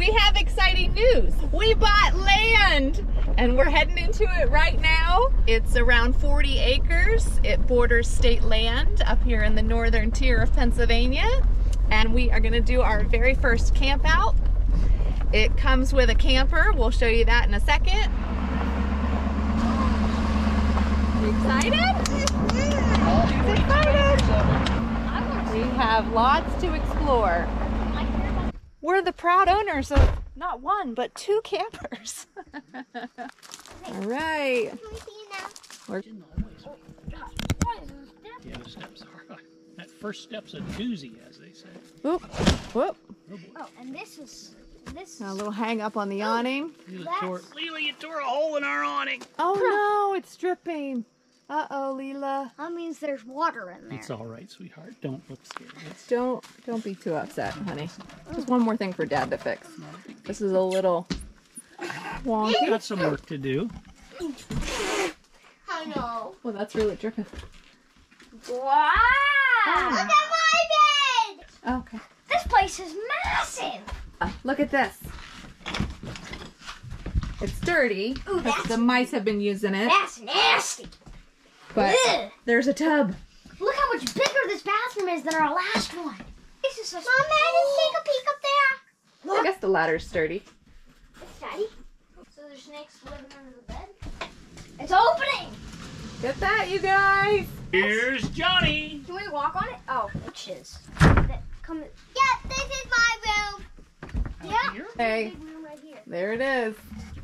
we have exciting news. We bought land and we're heading into it right now. It's around 40 acres. It borders state land up here in the northern tier of Pennsylvania. And we are gonna do our very first camp out. It comes with a camper. We'll show you that in a second. You excited? He's excited. We have lots to explore. We're the proud owners of not one, but 2 campers. All right. Yeah, the steps are. That first step's a doozy, as they say. Whoop, whoop. Oh, and this is A little hang up on the awning. Leela, you tore a hole in our awning. Oh no, it's dripping. Uh-oh, Leela. that means there's water in there. It's all right, sweetheart. Don't look scared. Don't be too upset, honey. Just one more thing for Dad to fix. This is a little wonky. Got some work to do. I know. Well, that's really dripping. Wow! Oh. Look at my bed! Okay. This place is massive! Look at this. It's dirty. Ooh, because the mice have been using it. That's nasty! But Ugh. there's a tub. Look how much bigger this bathroom is than our last one. This is so small. Mom, let's take a peek up there. I guess the ladder's sturdy. It's Daddy. So there's snakes living under the bed? It's opening! Get that, you guys. Here's Johnny. Can we walk on it? Oh, witches. Come. Yeah, this is my room. Yeah. Here Hey, Big room right here. there it is.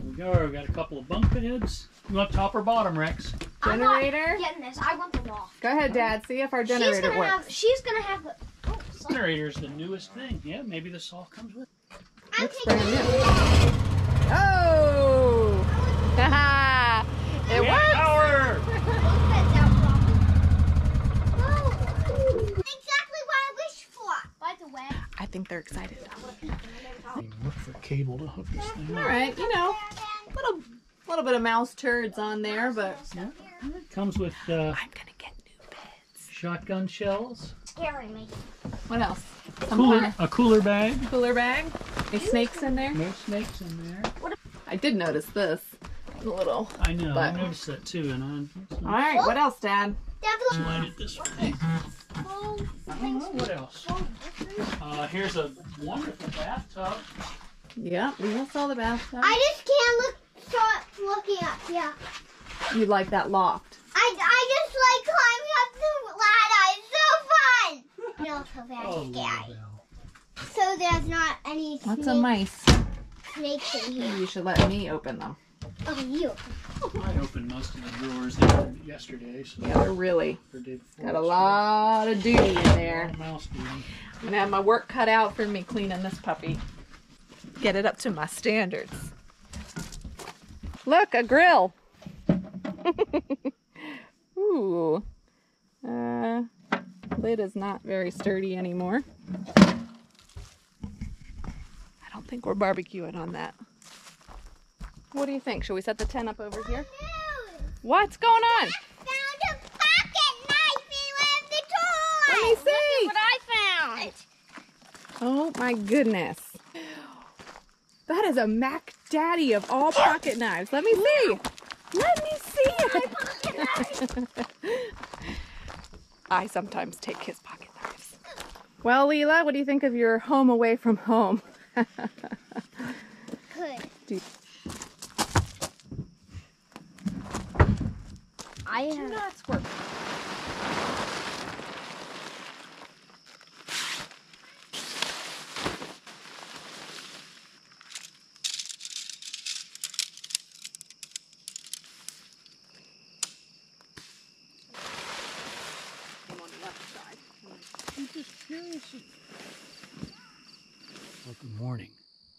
we go. We got a couple of bunk beds. You want top or bottom, Rex? Generator. I'm not getting this. I want the loft. Go ahead, Dad. See if our generator works. She's gonna have the. Oh, sorry. Generator's the newest thing. Yeah, maybe this all comes with it. Looks brand new. Oh! Haha! It We have works! power! Both beds out properly. No. Exactly what I wished for. By the way. I think they're excited. Look for cable to hook this thing All up. right, you know, little bit of mouse turds on there, but It comes with I'm gonna get new beds. shotgun shells, Scaring me. What else? a cooler bag. Cooler bag. Any snakes in there? No snakes in there. I did notice this. A little. I know. I But- noticed that too. And All right, what else, Dad? I slide it this way. Oh, I don't know what else. Here's a wonderful bathtub. Yeah, we saw the bathtub. I just can't start looking up here. You like that loft? I just like climbing up the ladder. It's so fun. No, so very Oh, scary. well. So there's not any Lots of mice. snakes in here. Maybe you should let me open them. Oh, you. I opened most of the drawers there yesterday. So Yeah, they're really or day before. got a lot of duty in there. Mouse duty. I'm gonna have my work cut out for me cleaning this puppy. Get it up to my standards. Look, a grill. Ooh. Lid is not very sturdy anymore. I don't think we're barbecuing on that. What do you think? Should we set the tent up over here? What's going on? Found a pocket knife in one of the toys. Let me see. Look at what I found. Oh my goodness. That is a Mac Daddy of all pocket knives. Let me see. Let me see it. I sometimes take his pocket knives. Well, Leela, what do you think of your home away from home? Good. I have. That's work. Well, good morning.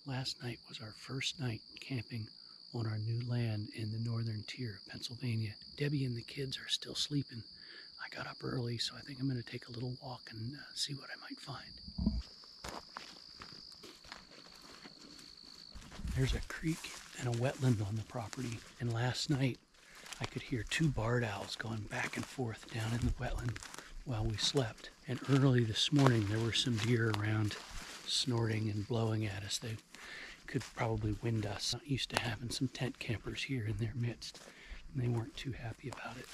Last night was our first night camping on our new land in the northern tier of Pennsylvania. Debbie and the kids are still sleeping. I got up early, so I think I'm going to take a little walk and see what I might find. There's a creek and a wetland on the property, and last night I could hear 2 barred owls going back and forth down in the wetland while we slept. And early this morning there were some deer around snorting and blowing at us. They could probably wind us. Not used to having some tent campers here in their midst, and they weren't too happy about it.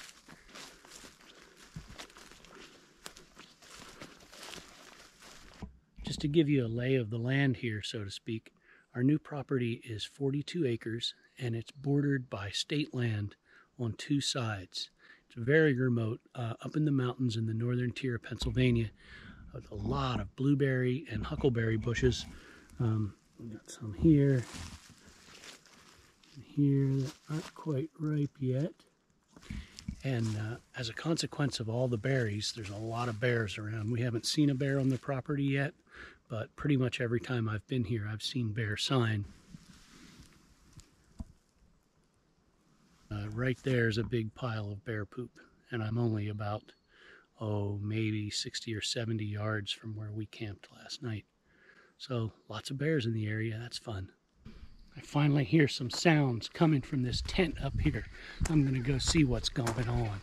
Just to give you a lay of the land here, so to speak, our new property is 42 acres and it's bordered by state land on 2 sides. It's very remote, up in the mountains in the northern tier of Pennsylvania, with a lot of blueberry and huckleberry bushes. We got some here and here that aren't quite ripe yet. And as a consequence of all the berries, there's a lot of bears around. We haven't seen a bear on the property yet, but pretty much every time I've been here, I've seen bear sign. Right there is a big pile of bear poop, and I'm only about, maybe 60 or 70 yards from where we camped last night. So lots of bears in the area. That's fun. I finally hear some sounds coming from this tent up here. I'm going to go see what's going on.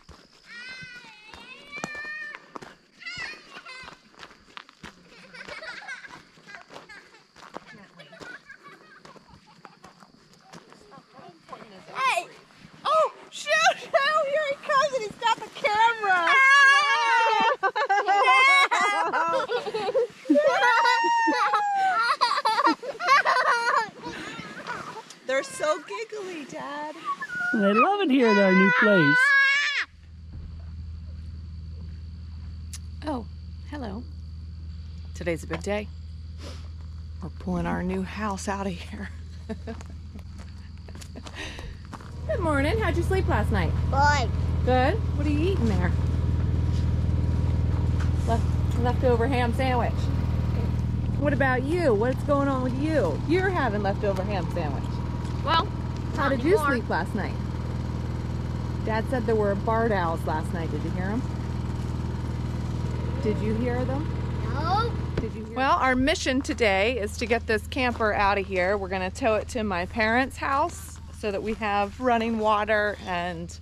Hey! Oh, shoot! Oh, here he comes and he's got the camera! They're so giggly, Dad. And I love it here at our new place. Oh, hello. Today's a big day. We're pulling our new house out of here. Good morning. How'd you sleep last night? Good. Good. What are you eating there? Leftover ham sandwich. What about you? What's going on with you? You're having leftover ham sandwich. Well, How did you sleep last night? Dad said there were barred owls last night. Did you hear them? Did you hear them? No. Did you hear well, our mission today is to get this camper out of here. We're going to tow it to my parents' house so that we have running water and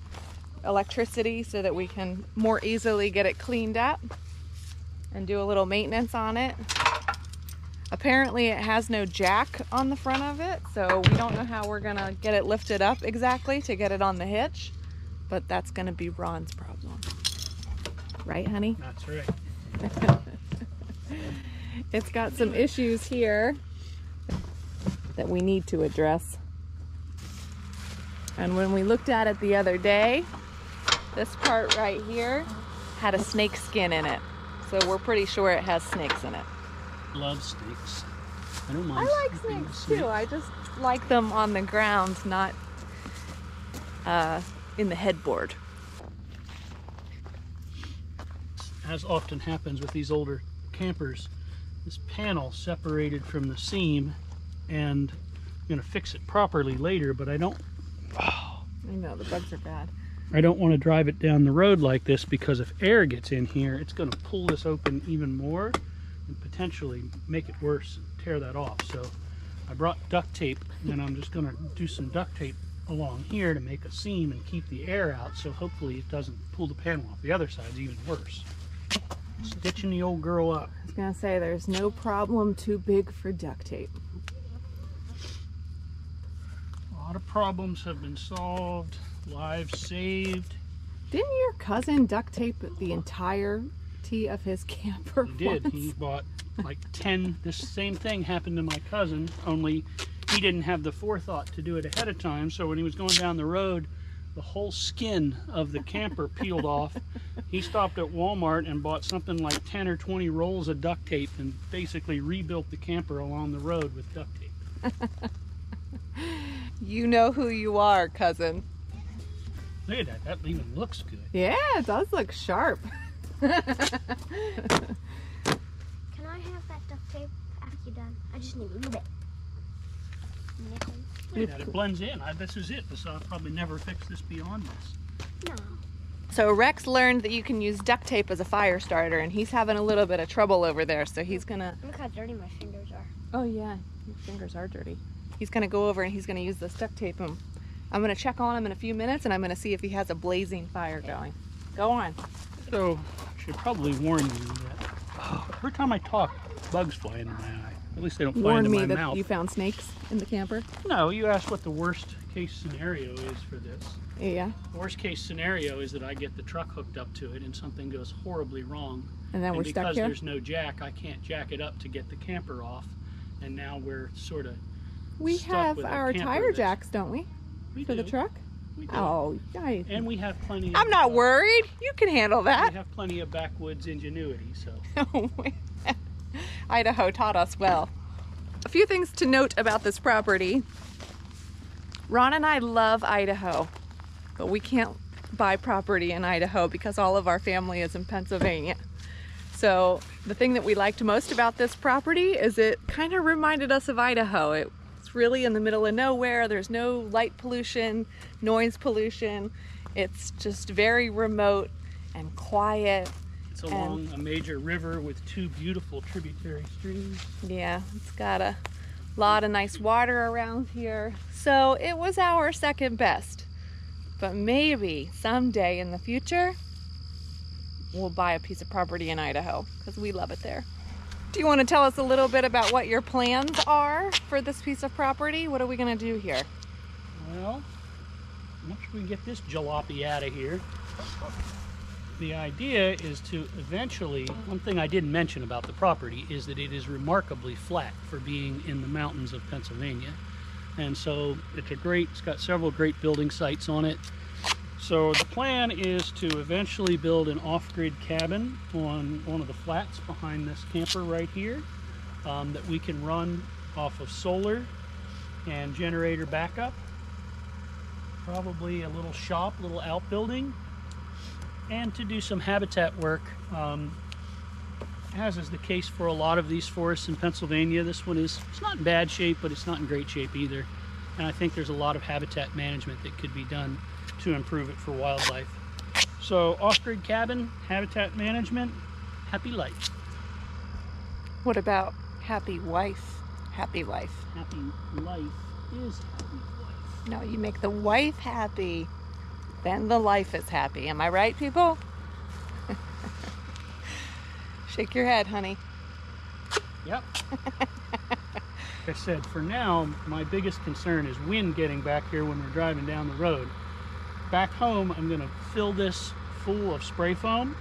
electricity so that we can more easily get it cleaned up and do a little maintenance on it. Apparently it has no jack on the front of it, so we don't know how we're gonna get it lifted up exactly to get it on the hitch, but that's gonna be Ron's problem. Right, honey? That's right. It's got some issues here that we need to address. And when we looked at it the other day, this part right here had a snake skin in it. So we're pretty sure it has snakes in it. Love snakes. I don't mind. I like snakes too. I just like them on the ground, not in the headboard. As often happens with these older campers, this panel separated from the seam, and I'm going to fix it properly later, but I don't I know, the bugs are bad. I don't want to drive it down the road like this, because if air gets in here, it's going to pull this open even more and potentially make it worse and tear that off. So I brought duct tape, and I'm just going to do some duct tape along here to make a seam and keep the air out, so hopefully it doesn't pull the panel off. The other side's even worse. Stitching the old girl up. I was gonna say, there's no problem too big for duct tape. A lot of problems have been solved, lives saved. Didn't your cousin duct tape the entirety of his camper? He did. once? He bought like 10. This same thing happened to my cousin, only he didn't have the forethought to do it ahead of time. So when he was going down the road, the whole skin of the camper peeled off. He stopped at Walmart and bought something like 10 or 20 rolls of duct tape and basically rebuilt the camper along the road with duct tape. You know who you are, cousin. Look at that. That even looks good. Yeah, it does look sharp. Can I have that duct tape after you're done? I just need a little bit. Look at that. It blends in. This is it. I'll probably never fix this beyond this. No. So Rex learned that you can use duct tape as a fire starter, and he's having a little bit of trouble over there, so he's gonna... Look how dirty my fingers are. Oh yeah, your fingers are dirty. He's gonna go over and he's gonna use this duct tape. And I'm gonna check on him in a few minutes, and I'm gonna see if he has a blazing fire going. Go on. So, I should probably warn you that every time I talk, bugs fly into my eye. At least they don't fly Warn into me my that mouth. you found snakes in the camper. No, you asked what the worst case scenario is for this. Yeah. The worst case scenario is that I get the truck hooked up to it and something goes horribly wrong. And then we're stuck here? Because there's no jack, I can't jack it up to get the camper off. And now we're sort of We stuck have with a our camper tire that's- jacks, don't we? We For do. the truck? We do. Oh, And we have plenty I'm of, not worried. You can handle we that. have plenty of backwoods ingenuity, so. Idaho taught us well. A few things to note about this property. Ron and I love Idaho, but we can't buy property in Idaho because all of our family is in Pennsylvania. So the thing that we liked most about this property is it kind of reminded us of Idaho. It's really in the middle of nowhere. There's no light pollution, noise pollution. It's just very remote and quiet. It's along a major river with two beautiful tributary streams. Yeah, it's got a lot of nice water around here. So it was our second best. But maybe someday in the future, we'll buy a piece of property in Idaho because we love it there. Do you want to tell us a little bit about what your plans are for this piece of property? What are we going to do here? Well, once we get this jalopy out of here, the idea is to eventually, one thing I didn't mention about the property is that it is remarkably flat for being in the mountains of Pennsylvania. And so it's got several great building sites on it. So the plan is to eventually build an off-grid cabin on one of the flats behind this camper right here that we can run off of solar and generator backup. Probably a little shop, little outbuilding, and to do some habitat work. As is the case for a lot of these forests in Pennsylvania, this one it's not in bad shape, but it's not in great shape either. And I think there's a lot of habitat management that could be done to improve it for wildlife. So off-grid cabin, habitat management, happy life. What about happy wife, happy life? Happy life is happy life. No, you make the wife happy, then the life is happy. Am I right, people? Shake your head, honey. Yep. Like I said, for now, my biggest concern is wind getting back here when we're driving down the road. Back home, I'm going to fill this full of spray foam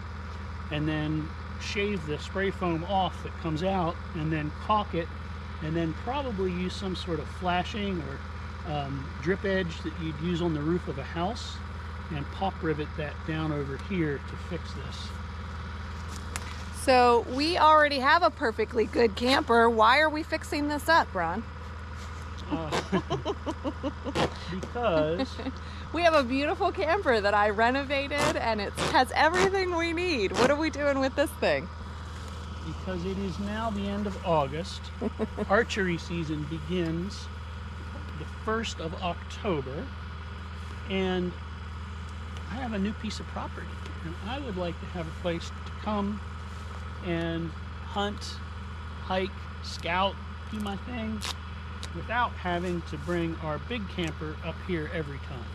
and then shave the spray foam off that comes out and then caulk it and then probably use some sort of flashing or drip edge that you'd use on the roof of a house and pop rivet that down over here to fix this. So we already have a perfectly good camper. Why are we fixing this up, Ron? Because we have a beautiful camper that I renovated and it has everything we need. What are we doing with this thing? Because it is now the end of August. Archery season begins the 1st of October, and I have a new piece of property, and I would like to have a place to come and hunt, hike, scout, do my thing without having to bring our big camper up here every time.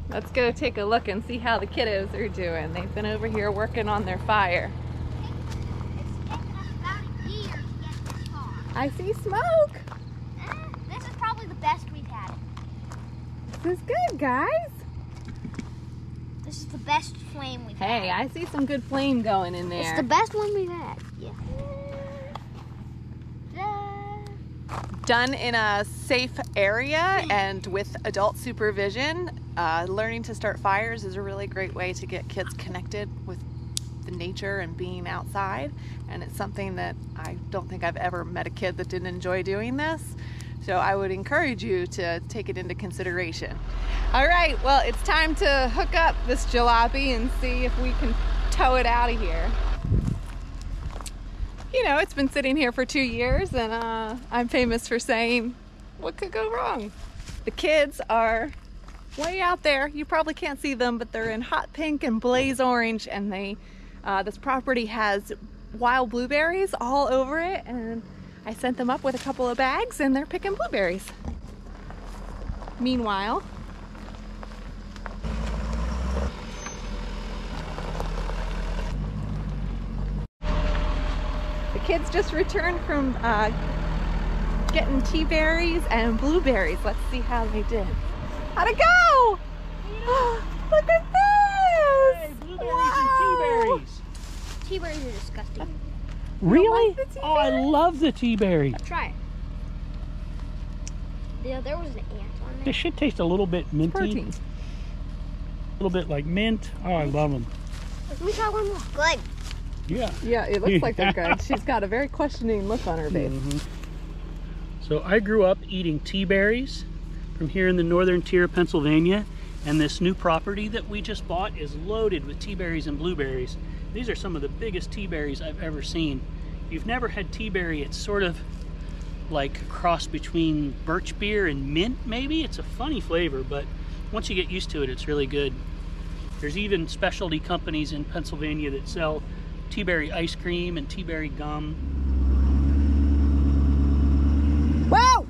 Let's go take a look and see how the kiddos are doing. They've been over here working on their fire. It's taken us about a year to get this far. I see smoke. This is probably the best we've had. This is good, guys. This is the best flame we've had. Hey, I see some good flame going in there. It's the best one we've had. Yeah. Done in a safe area and with adult supervision. Learning to start fires is a really great way to get kids connected with the nature and being outside. And it's something that I don't think I've ever met a kid that didn't enjoy doing this. So I would encourage you to take it into consideration. All right, well, it's time to hook up this jalopy and see if we can tow it out of here. You know, it's been sitting here for 2 years, and I'm famous for saying, what could go wrong? The kids are way out there. You probably can't see them, but they're in hot pink and blaze orange, and this property has wild blueberries all over it, and I sent them up with a couple of bags, and they're picking blueberries. Meanwhile, the kids just returned from getting tea berries and blueberries. Let's see how they did. How'd it go? Look at this! Hey, blueberries and tea berries. Tea berries are disgusting. Really? like the tea Oh, I love the tea berry. Try it. Yeah, there was an ant on there. This should taste a little bit minty. Protein. A little bit like mint. Oh, I love them. Let me try one more. Good. Yeah. Yeah, it looks like they're good. She's got a very questioning look on her face. So I grew up eating tea berries from here in the northern tier of Pennsylvania, and this new property that we just bought is loaded with tea berries and blueberries. These are some of the biggest tea berries I've ever seen. If you've never had tea berry, it's sort of like a cross between birch beer and mint, maybe. It's a funny flavor, but once you get used to it, it's really good. There's even specialty companies in Pennsylvania that sell tea berry ice cream and tea berry gum. Whoa!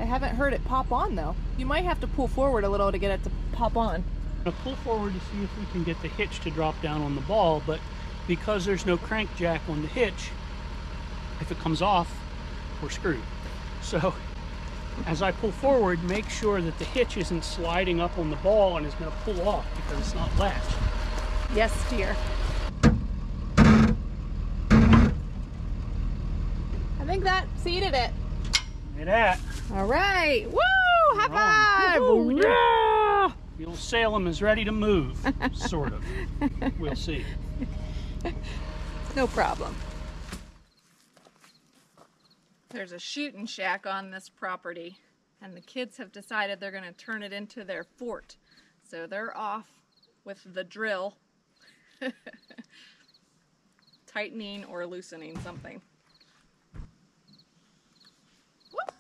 I haven't heard it pop on though. You might have to pull forward a little to get it to pop on. I'm gonna pull forward to see if we can get the hitch to drop down on the ball, but because there's no crank jack on the hitch, if it comes off, we're screwed. So as I pull forward, make sure that the hitch isn't sliding up on the ball and is gonna pull off because it's not latched. Yes, dear. I think that seated it. Look at that. All right. Woo! High five! Woo, Yeah! The old Salem is ready to move, sort of. We'll see. No problem. There's a shooting shack on this property, and the kids have decided they're going to turn it into their fort. So they're off with the drill, tightening or loosening something. Whoop.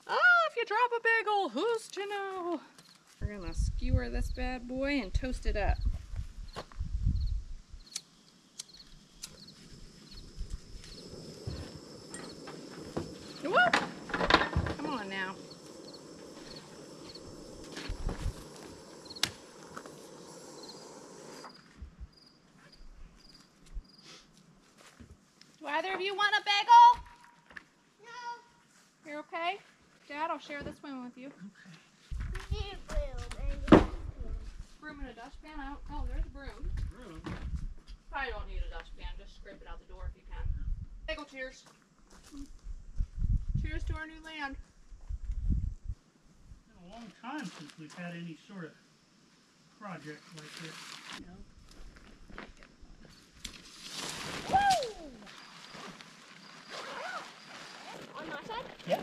Oh, if you drop a bagel, who's to know? We're going to skewer this bad boy and toast it up. Whoop. Come on now. Do either of you want a bagel? No. You're okay? Dad, I'll share this one with you. It will, baby. Broom and a dustpan out. Oh, there's a broom. Probably don't need a dustpan. Just scrape it out the door if you can. Bagel cheers. Cheers to our new land. It's been a long time since we've had any sort of project like this. You know? On my side? Yeah.